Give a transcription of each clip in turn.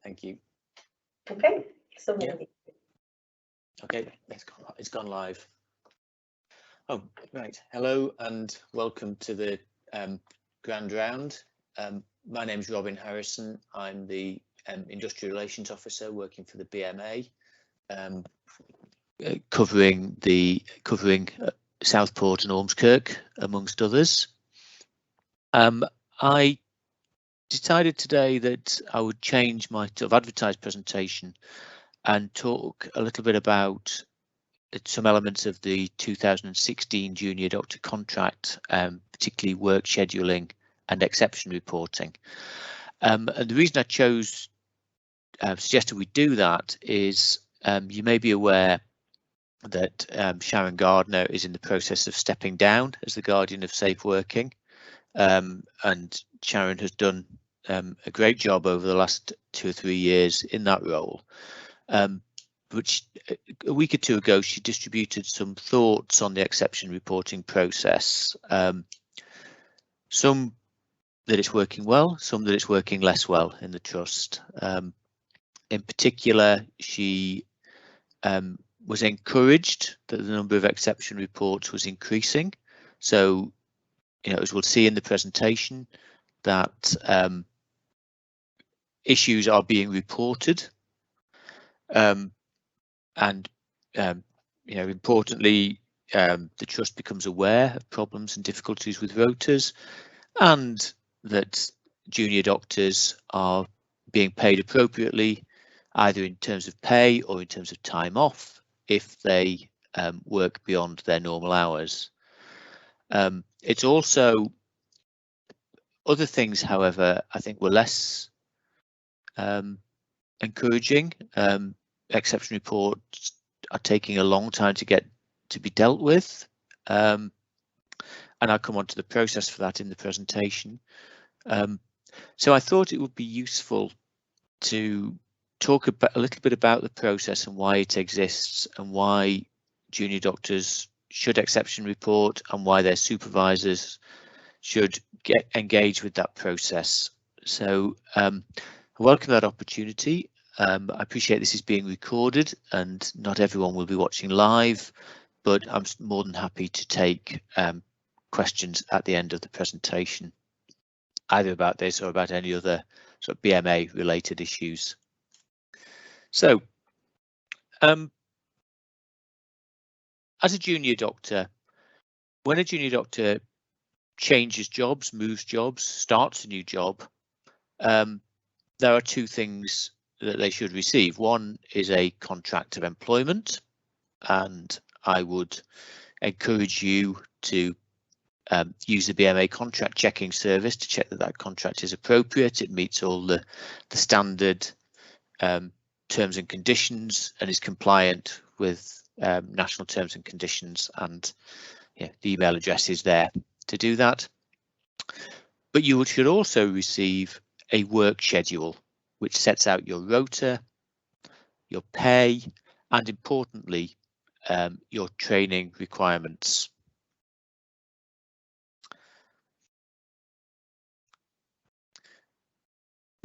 Thank you. Okay, so yeah. Okay, it's gone live. Oh, right. Hello and welcome to the Grand Round. My name is Robin Harrison. I'm the Industrial Relations Officer working for the BMA, covering Southport and Ormskirk, amongst others. I decided today that I would change my sort of advertised presentation and talk a little bit about some elements of the 2016 junior doctor contract, particularly work scheduling and exception reporting. And the reason I suggested we do that is you may be aware that Sharon Gardner is in the process of stepping down as the Guardian of Safe Working, and Sharon has done a great job over the last 2 or 3 years in that role. Which a week or two ago, she distributed some thoughts on the exception reporting process. Some that it's working well, some that it's working less well in the trust. In particular, she was encouraged that the number of exception reports was increasing. So, as we'll see in the presentation, that issues are being reported. Importantly, the trust becomes aware of problems and difficulties with rotas, and that junior doctors are being paid appropriately, either in terms of pay or in terms of time off, if they work beyond their normal hours. It's also other things, however, I think were less encouraging. Exception reports are taking a long time to be dealt with, and I'll come on to the process for that in the presentation. So I thought it would be useful to talk about a little bit about the process and why it exists, and why junior doctors should exception report, and why their supervisors should get engaged with that process. So I welcome that opportunity. I appreciate this is being recorded and not everyone will be watching live, but I'm more than happy to take questions at the end of the presentation, either about this or about any other sort of BMA related issues. So, as a junior doctor, when a junior doctor changes jobs, moves jobs, starts a new job, there are 2 things that they should receive. One is a contract of employment, and I would encourage you to use the BMA contract checking service to check that that contract is appropriate, it meets all the standard terms and conditions and is compliant with national terms and conditions, and the email address is there to do that. But you should also receive a work schedule which sets out your rota, your pay, and importantly, your training requirements.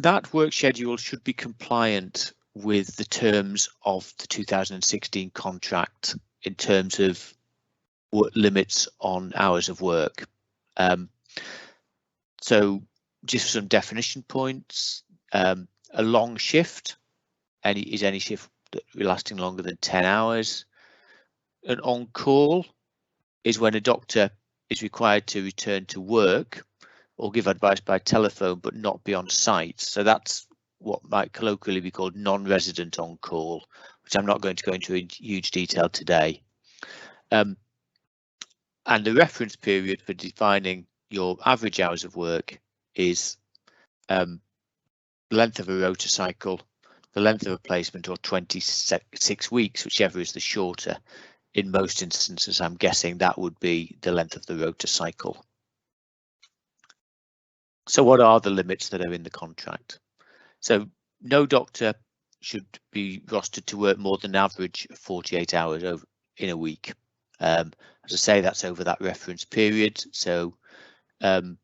That work schedule should be compliant with the terms of the 2016 contract in terms of what limits on hours of work. So just some definition points. A long shift is any shift lasting longer than 10 hours. An on-call is when a doctor is required to return to work or give advice by telephone but not be on site. So that's what might colloquially be called non-resident on-call, which I'm not going to go into in huge detail today. And the reference period for defining your average hours of work is the length of a rota cycle, the length of a placement, or 26 weeks, whichever is the shorter. In most instances, I'm guessing that would be the length of the rota cycle. So what are the limits that are in the contract? So no doctor should be rostered to work more than an average of 48 hours in a week. As I say, that's over that reference period. So there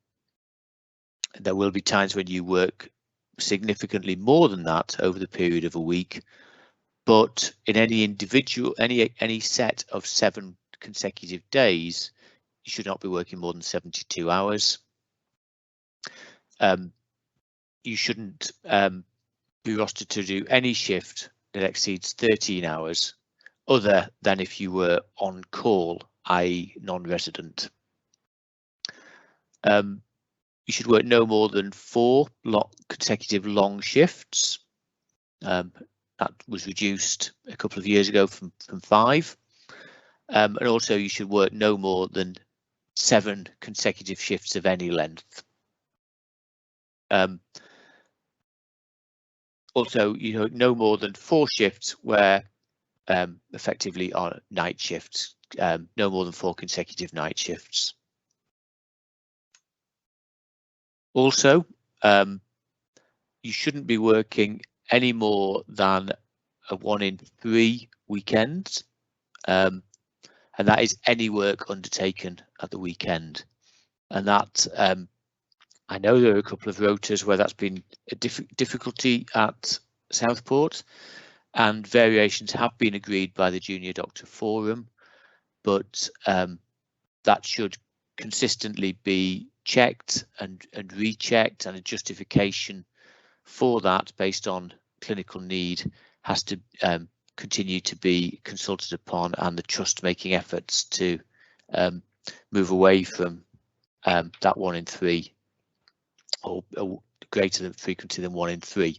will be times when you work significantly more than that over the period of a week, but in any set of 7 consecutive days, you should not be working more than 72 hours. You shouldn't be rostered to do any shift that exceeds 13 hours, other than if you were on call, i.e. non-resident. You should work no more than 4 consecutive long shifts. That was reduced a couple of years ago from 5. And also you should work no more than 7 consecutive shifts of any length. Also, no more than 4 shifts where effectively are night shifts, no more than 4 consecutive night shifts. Also, you shouldn't be working any more than a 1 in 3 weekends, and that is any work undertaken at the weekend. And that I know there are a couple of rotas where that's been a difficulty at Southport, and variations have been agreed by the Junior Doctor Forum, but that should consistently be checked and rechecked, and a justification for that based on clinical need has to continue to be consulted upon, and the trust making efforts to move away from that 1 in 3 or greater than frequency than 1 in 3.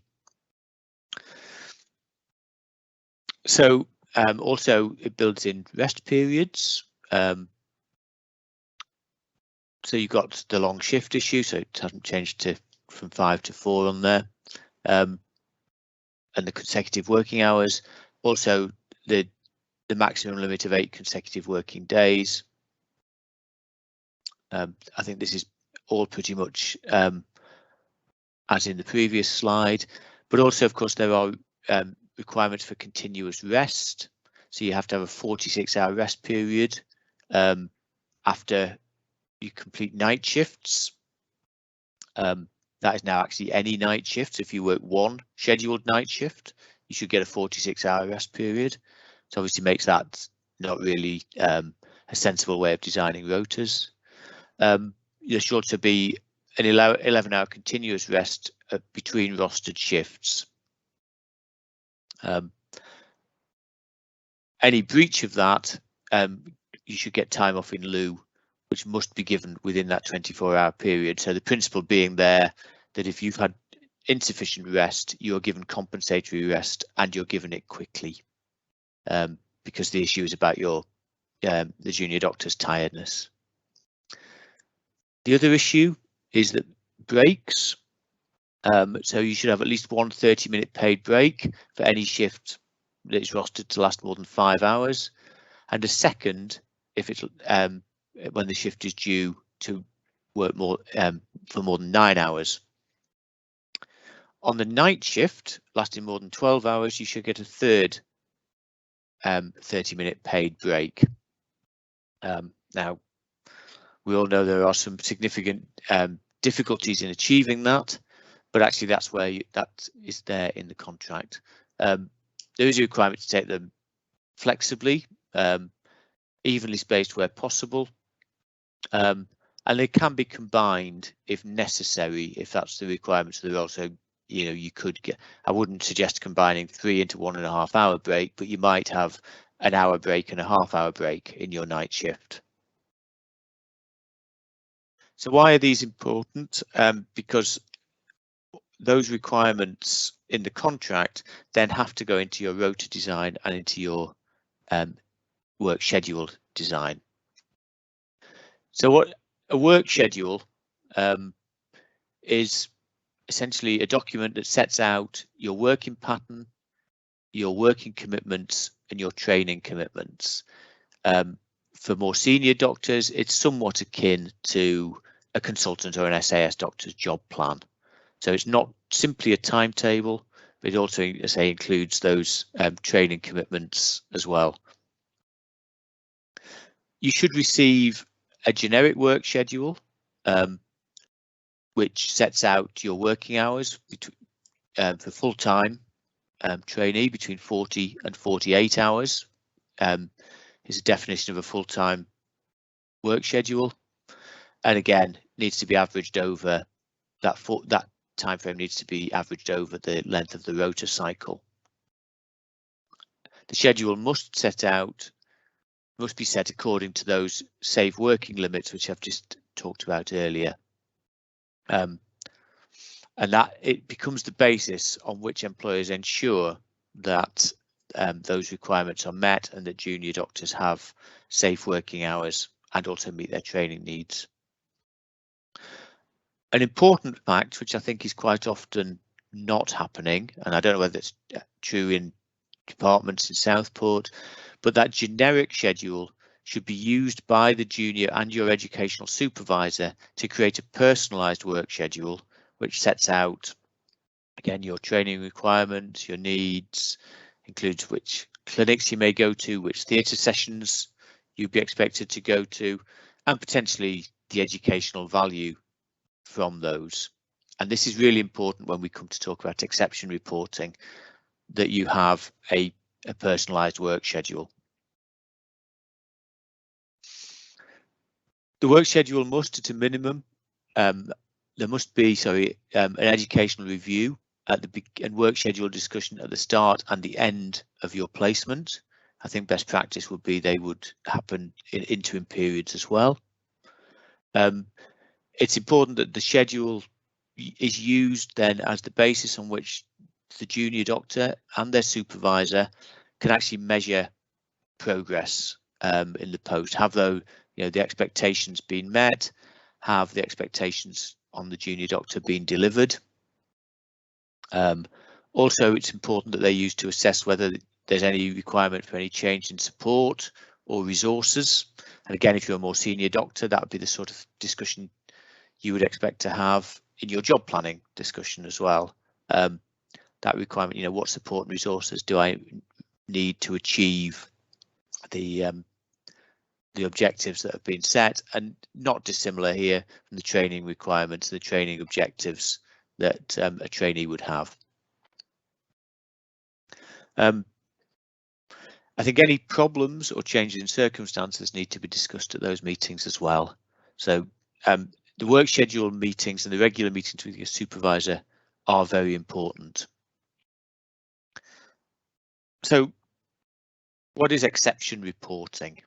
So also it builds in rest periods. So you've got the long shift issue, so it hasn't changed from 5 to 4 on there, and the consecutive working hours. Also the maximum limit of 8 consecutive working days. I think this is all pretty much as in the previous slide, but also of course there are requirements for continuous rest. So you have to have a 46-hour rest period after you complete night shifts. That is now actually any night shift. So if you work 1 scheduled night shift, you should get a 46-hour rest period. So obviously makes that not really a sensible way of designing rotas. There should also be an 11-hour continuous rest between rostered shifts. Any breach of that, you should get time off in lieu, which must be given within that 24-hour period. So the principle being there that if you've had insufficient rest, you're given compensatory rest, and you're given it quickly, because the issue is about the junior doctor's tiredness. The other issue is that breaks. So you should have at least 1 30-minute paid break for any shift that is rostered to last more than 5 hours, and a second if it's when the shift is due to work more for more than 9 hours. On the night shift lasting more than 12 hours, you should get a third 30-minute paid break. Now, we all know there are some significant difficulties in achieving that, but actually that's where that is there in the contract. There is a requirement to take them flexibly, evenly spaced where possible, and they can be combined if necessary, if that's the requirement. So they're also, you could get, I wouldn't suggest combining 3 into 1.5 hour break, but you might have an hour break and a half-hour break in your night shift. So why are these important? Because those requirements in the contract then have to go into your rota design and into your work schedule design. So what a work schedule is essentially a document that sets out your working pattern, your working commitments, and your training commitments. For more senior doctors, it's somewhat akin to a consultant or an SAS doctor's job plan. So it's not simply a timetable, but it also, as I say, includes those training commitments as well. You should receive a generic work schedule, which sets out your working hours for full-time trainee between 40 and 48 hours is a definition of a full-time work schedule, and again needs to be averaged over that time frame needs to be averaged over the length of the rota cycle. The schedule must be set according to those safe working limits which I've just talked about earlier, and that it becomes the basis on which employers ensure that those requirements are met and that junior doctors have safe working hours and also meet their training needs. An important fact, which I think is quite often not happening, and I don't know whether it's true in departments in Southport, but that generic schedule should be used by the junior and your educational supervisor to create a personalised work schedule which sets out, again, your training requirements, your needs, includes which clinics you may go to, which theatre sessions you'd be expected to go to, and potentially the educational value from those. And this is really important when we come to talk about exception reporting, that you have a personalised work schedule. The work schedule must, at a minimum, there must be, an educational review at the and work schedule discussion at the start and the end of your placement. I think best practice would be they would happen in interim periods as well. It's important that the schedule is used then as the basis on which the junior doctor and their supervisor can actually measure progress in the post. Have the expectations been met? Have the expectations on the junior doctor been delivered? Also, it's important that they're used to assess whether there's any requirement for any change in support or resources. And again, if you're a more senior doctor, that would be the sort of discussion you would expect to have in your job planning discussion as well. That requirement, what support and resources do I need to achieve the objectives that have been set, and not dissimilar here from the training requirements, the training objectives that a trainee would have. I think any problems or changes in circumstances need to be discussed at those meetings as well. So the work schedule meetings and the regular meetings with your supervisor are very important. So what is exception reporting?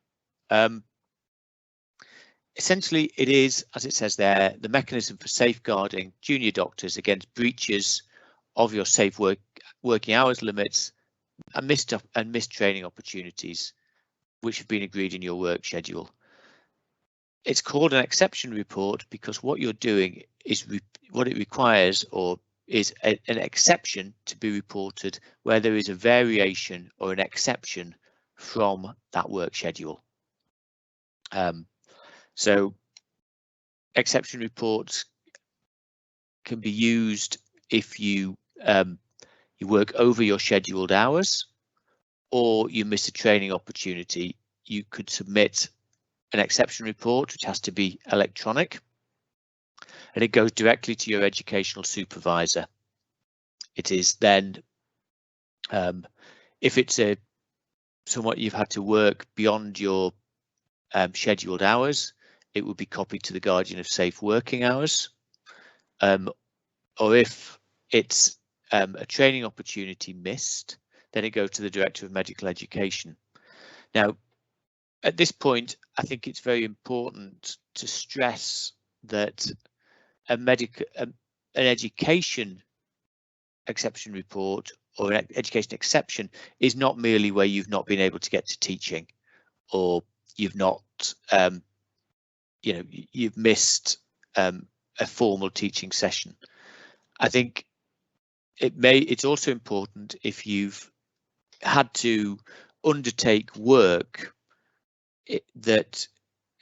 Essentially, it is, as it says there, the mechanism for safeguarding junior doctors against breaches of your safe working hours limits and missed training opportunities which have been agreed in your work schedule. It's called an exception report because what you're doing is what it requires, or is an exception to be reported where there is a variation or an exception from that work schedule. So exception reports can be used if you work over your scheduled hours or you miss a training opportunity. You could submit an exception report, which has to be electronic, and it goes directly to your educational supervisor. It is then, if it's somewhat you've had to work beyond your scheduled hours, it will be copied to the Guardian of Safe Working Hours, or if it's a training opportunity missed, then it goes to the Director of Medical Education. Now, at this point, I think it's very important to stress that an education exception report or an education exception is not merely where you've not been able to get to teaching, or you've not, you've missed a formal teaching session. I think it's also important if you've had to undertake work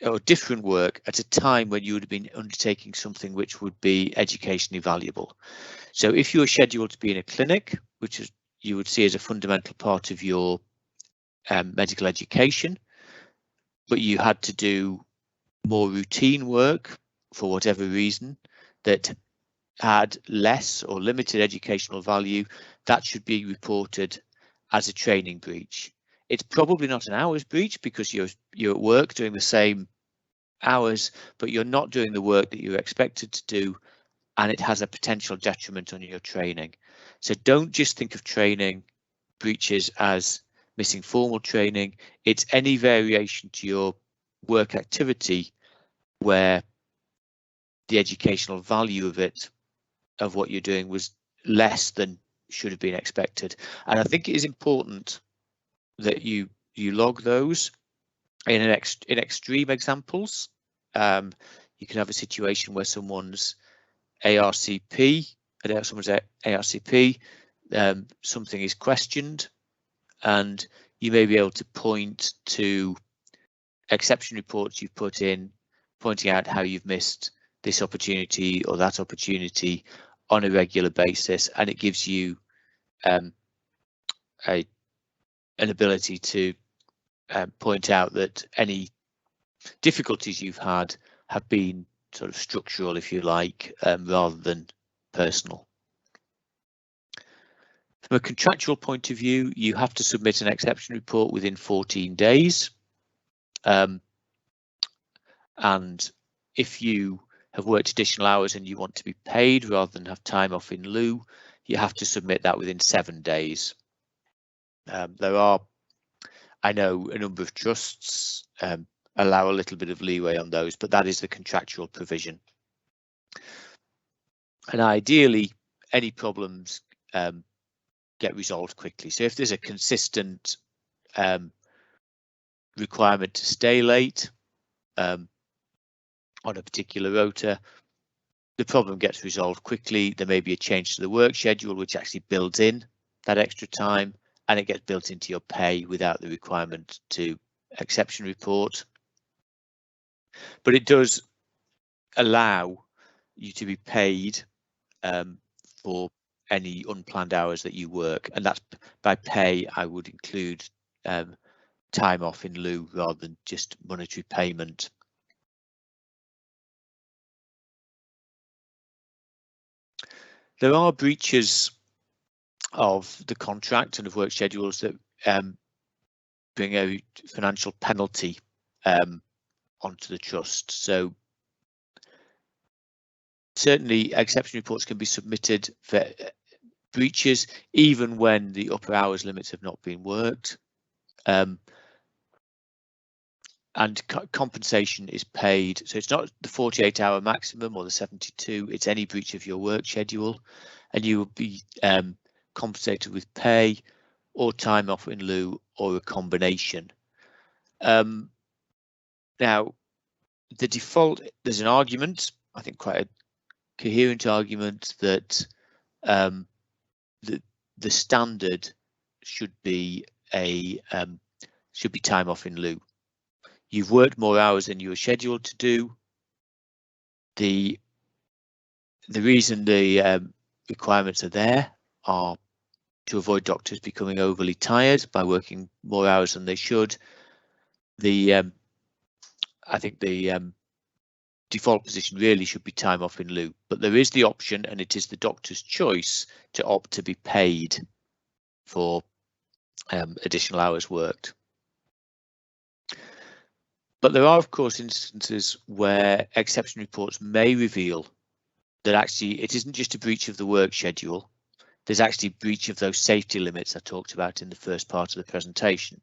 or different work at a time when you would have been undertaking something which would be educationally valuable. So if you are scheduled to be in a clinic, which is you would see as a fundamental part of your medical education, but you had to do more routine work for whatever reason that had less or limited educational value, that should be reported as a training breach. It's probably not an hours breach because you're at work doing the same hours, but you're not doing the work that you're expected to do, and it has a potential detriment on your training. So don't just think of training breaches as missing formal training. It's any variation to your work activity where the educational value of what you're doing was less than should have been expected. And I think it is important that you log those in extreme examples. You can have a situation where someone's ARCP, something is questioned, and you may be able to point to exception reports you've put in, pointing out how you've missed this opportunity or that opportunity on a regular basis, and it gives you an ability to point out that any difficulties you've had have been sort of structural, if you like, rather than personal. From a contractual point of view, you have to submit an exception report within 14 days. And if you have worked additional hours and you want to be paid rather than have time off in lieu, you have to submit that within 7 days. There are, I know, a number of trusts allow a little bit of leeway on those, but that is the contractual provision. And ideally, any problems get resolved quickly. So if there's a consistent requirement to stay late on a particular rota, the problem gets resolved quickly. There may be a change to the work schedule which actually builds in that extra time, and it gets built into your pay without the requirement to exception report. But it does allow you to be paid for any unplanned hours that you work, and that's by pay I would include time off in lieu rather than just monetary payment. There are breaches of the contract and of work schedules that bring a financial penalty onto the trust. So certainly exception reports can be submitted for breaches even when the upper hours limits have not been worked. And compensation is paid, so it's not the 48-hour maximum or the 72, it's any breach of your work schedule, and you will be compensated with pay or time off in lieu or a combination. Now, the default, there's an argument, I think quite a coherent argument, that the standard should be time off in lieu. You've worked more hours than you were scheduled to do. The reason the requirements are there are to avoid doctors becoming overly tired by working more hours than they should. I think the default position really should be time off in lieu, but there is the option, and it is the doctor's choice to opt to be paid for additional hours worked. But there are, of course, instances where exception reports may reveal that actually it isn't just a breach of the work schedule. There's actually breach of those safety limits I talked about in the first part of the presentation.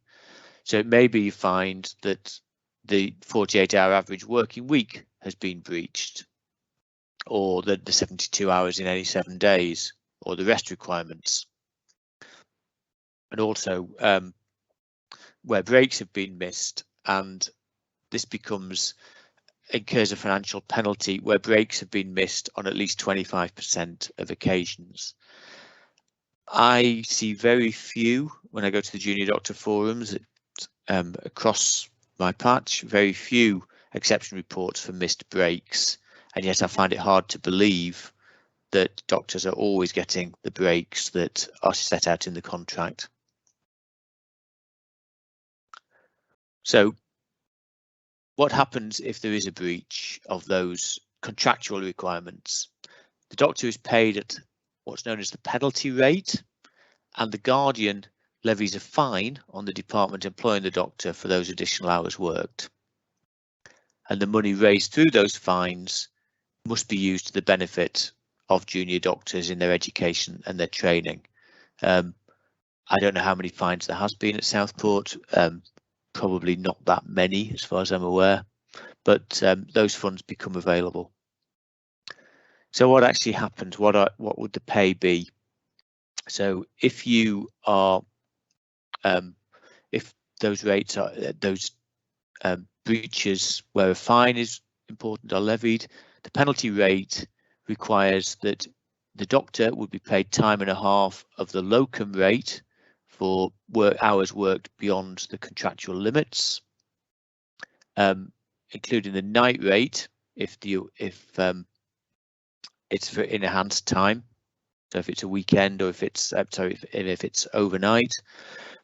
So it may be you find that the 48-hour average working week has been breached, or the 72 hours in any 7 days, or the rest requirements. And also where breaks have been missed, and this incurs a financial penalty where breaks have been missed on at least 25% of occasions. I see very few, when I go to the junior doctor forums across my patch, very few exception reports for missed breaks, and yet I find it hard to believe that doctors are always getting the breaks that are set out in the contract. So what happens if there is a breach of those contractual requirements? The doctor is paid at what's known as the penalty rate, and the guardian levies a fine on the department employing the doctor for those additional hours worked. And the money raised through those fines must be used to the benefit of junior doctors in their education and their training. I don't know how many fines there has been at Southport, probably not that many as far as I'm aware, but those funds become available. So what actually happens? What would the pay be? So if you are, if those rates are those breaches where a fine is important are levied, the penalty rate requires that the doctor would be paid time and a half of the locum rate for hours worked beyond the contractual limits, including the night rate if it's for enhanced time, so if it's a weekend or if it's if it's overnight,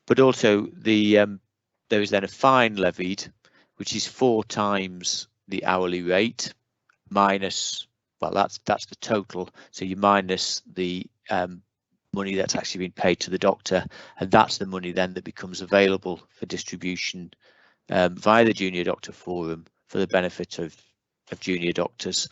but also there is then a fine levied, which is 4 times the hourly rate minus, well, that's the total, so you minus the money that's actually been paid to the doctor, and that's the money then that becomes available for distribution via the Junior Doctor Forum for the benefit of junior doctors.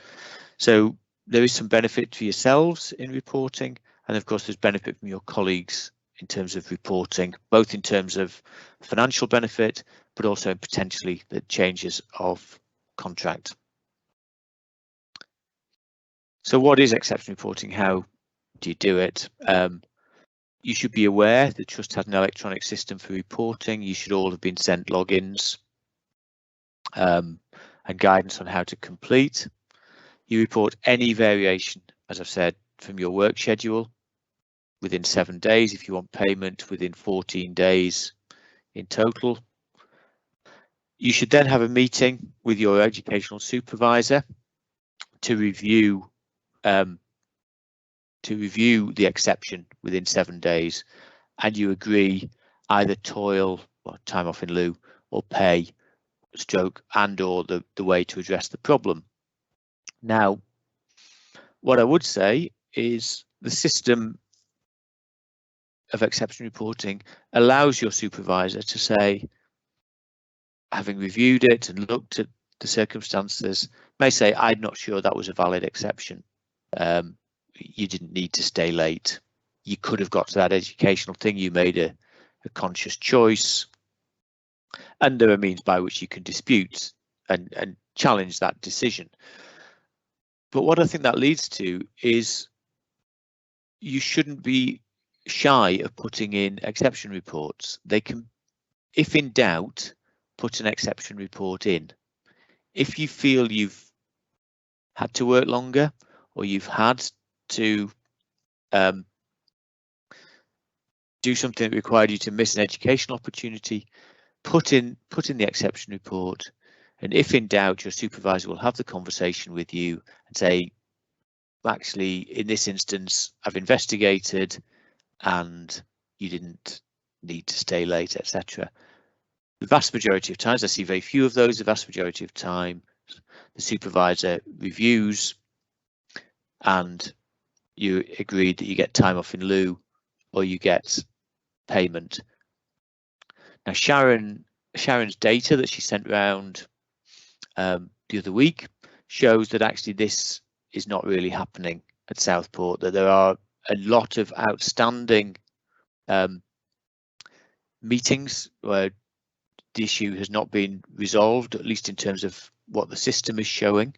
So there is some benefit for yourselves in reporting, and of course there's benefit from your colleagues in terms of reporting, both in terms of financial benefit, but also potentially the changes of contract. So what is exception reporting? How do you do it? You should be aware the Trust has an electronic system for reporting. You should all have been sent logins and guidance on how to complete. You report any variation, as I've said, from your work schedule within 7 days. If you want payment, within 14 days in total. You should then have a meeting with your educational supervisor to review the exception within 7 days, and you agree either toil or time off in lieu or pay, stroke, and or the way to address the problem. Now, what I would say is the system of exception reporting allows your supervisor to say, having reviewed it and looked at the circumstances, may say, I'm not sure that was a valid exception. You didn't need to stay late. You could have got to that educational thing. You made a conscious choice. And there are means by which you can dispute and challenge that decision. But what I think that leads to is you shouldn't be shy of putting in exception reports. They can, if in doubt, put an exception report in. If you feel you've had to work longer or you've had to do something that required you to miss an educational opportunity, put in the exception report, and if in doubt, your supervisor will have the conversation with you and say, actually, in this instance, I've investigated and you didn't need to stay late, etc. The vast majority of times, I see very few of those, the vast majority of time, the supervisor reviews and you agreed that you get time off in lieu or you get payment. Now, Sharon's data that she sent around the other week shows that actually this is not really happening at Southport, that there are a lot of outstanding meetings where the issue has not been resolved, at least in terms of what the system is showing.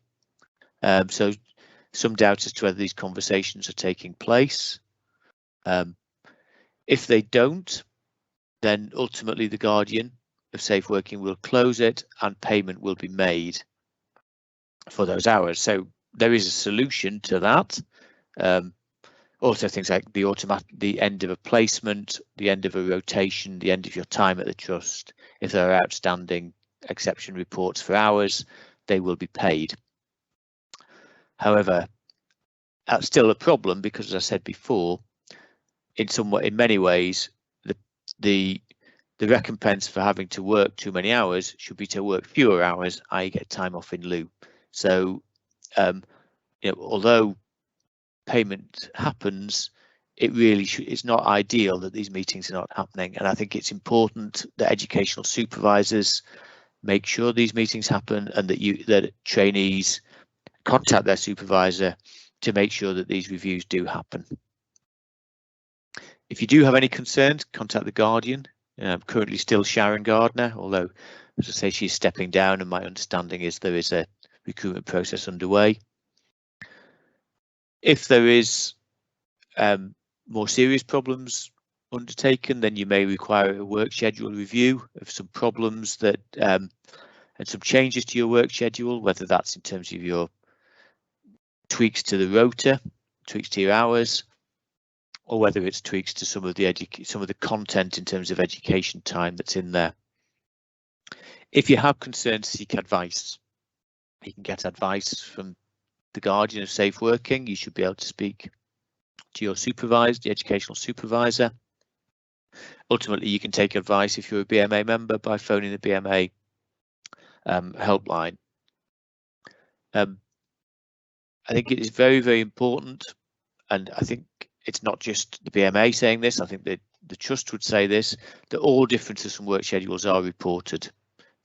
So some doubt as to whether these conversations are taking place. If they don't, then ultimately the Guardian of Safe Working will close it and payment will be made for those hours. So there is a solution to that. Also things like the end of a placement, the end of a rotation, the end of your time at the trust. If there are outstanding exception reports for hours, they will be paid. However, that's still a problem because, as I said before, in many ways, the recompense for having to work too many hours should be to work fewer hours, i.e. get time off in lieu. So, although payment happens, it really it's not ideal that these meetings are not happening. And I think it's important that educational supervisors make sure these meetings happen, and that trainees contact their supervisor to make sure that these reviews do happen. If you do have any concerns, contact the Guardian. Currently still Sharon Gardner, although, as I say, she's stepping down, and my understanding is there is a recruitment process underway. If there is more serious problems undertaken, then you may require a work schedule review of some problems that and some changes to your work schedule, whether that's in terms of your tweaks to the rota, tweaks to your hours, or whether it's tweaks to some of the content in terms of education time that's in there. If you have concerns, seek advice. You can get advice from the Guardian of Safe Working. You should be able to speak to your supervisor, the educational supervisor. Ultimately, you can take advice if you're a BMA member by phoning the BMA helpline. I think it is very, very important, and I think it's not just the BMA saying this, I think that the Trust would say this, that all differences from work schedules are reported,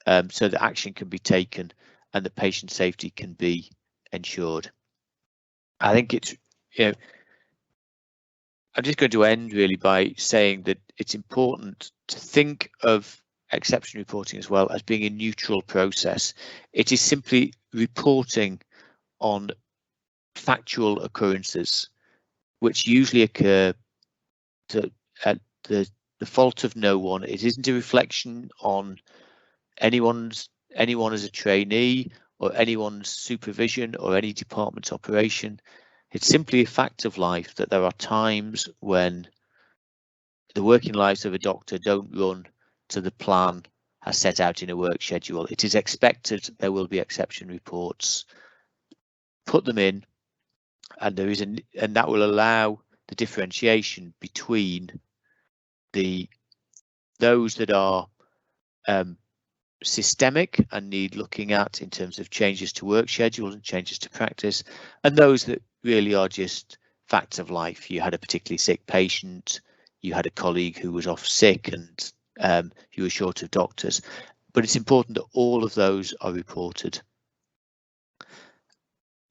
so that action can be taken and that patient safety can be ensured. I think it's, I'm just going to end really by saying that it's important to think of exception reporting as well as being a neutral process. It is simply reporting on factual occurrences which usually occur at the fault of no one. It isn't a reflection on anyone as a trainee or anyone's supervision or any department's operation. It's simply a fact of life that there are times when the working lives of a doctor don't run to the plan as set out in a work schedule. It is expected there will be exception reports. Put them in, and that will allow the differentiation between those that are systemic and need looking at in terms of changes to work schedule and changes to practice, and those that really are just facts of life. You had a particularly sick patient, you had a colleague who was off sick, and you were short of doctors. But it's important that all of those are reported.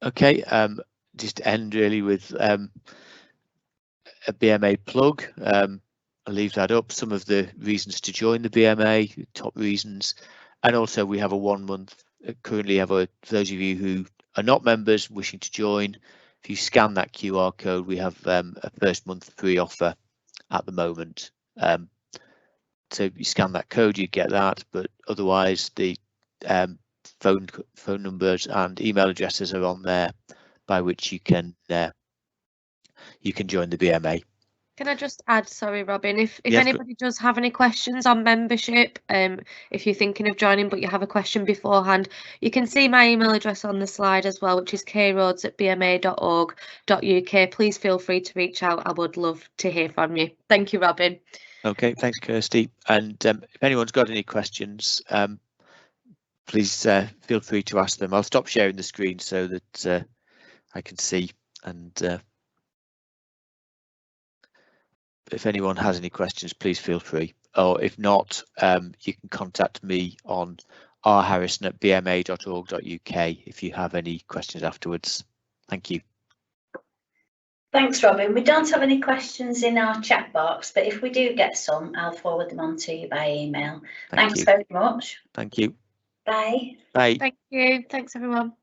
Okay, just to end really with a BMA plug. I'll leave that up. Some of the reasons to join the BMA, top reasons, and also we have a 1 month. Currently, for those of you who are not members wishing to join, if you scan that QR code, we have a first month free offer at the moment. So if you scan that code, you get that. But otherwise, the phone numbers and email addresses are on there, by which you can join the BMA. Can I just add, sorry, Robin, if anybody does have any questions on membership, if you're thinking of joining but you have a question beforehand, you can see my email address on the slide as well, which is kroads@bma.org.uk. Please feel free to reach out. I would love to hear from you. Thank you, Robin. Okay, thanks, Kirsty. And if anyone's got any questions, please feel free to ask them. I'll stop sharing the screen so that I can see, and if anyone has any questions, please feel free. Or if not, you can contact me on rharrison@bma.org.uk if you have any questions afterwards. Thank you. Thanks, Robin. We don't have any questions in our chat box, but if we do get some, I'll forward them on to you by email. Thanks very much. Thank you. Bye. Bye. Thank you. Thanks, everyone.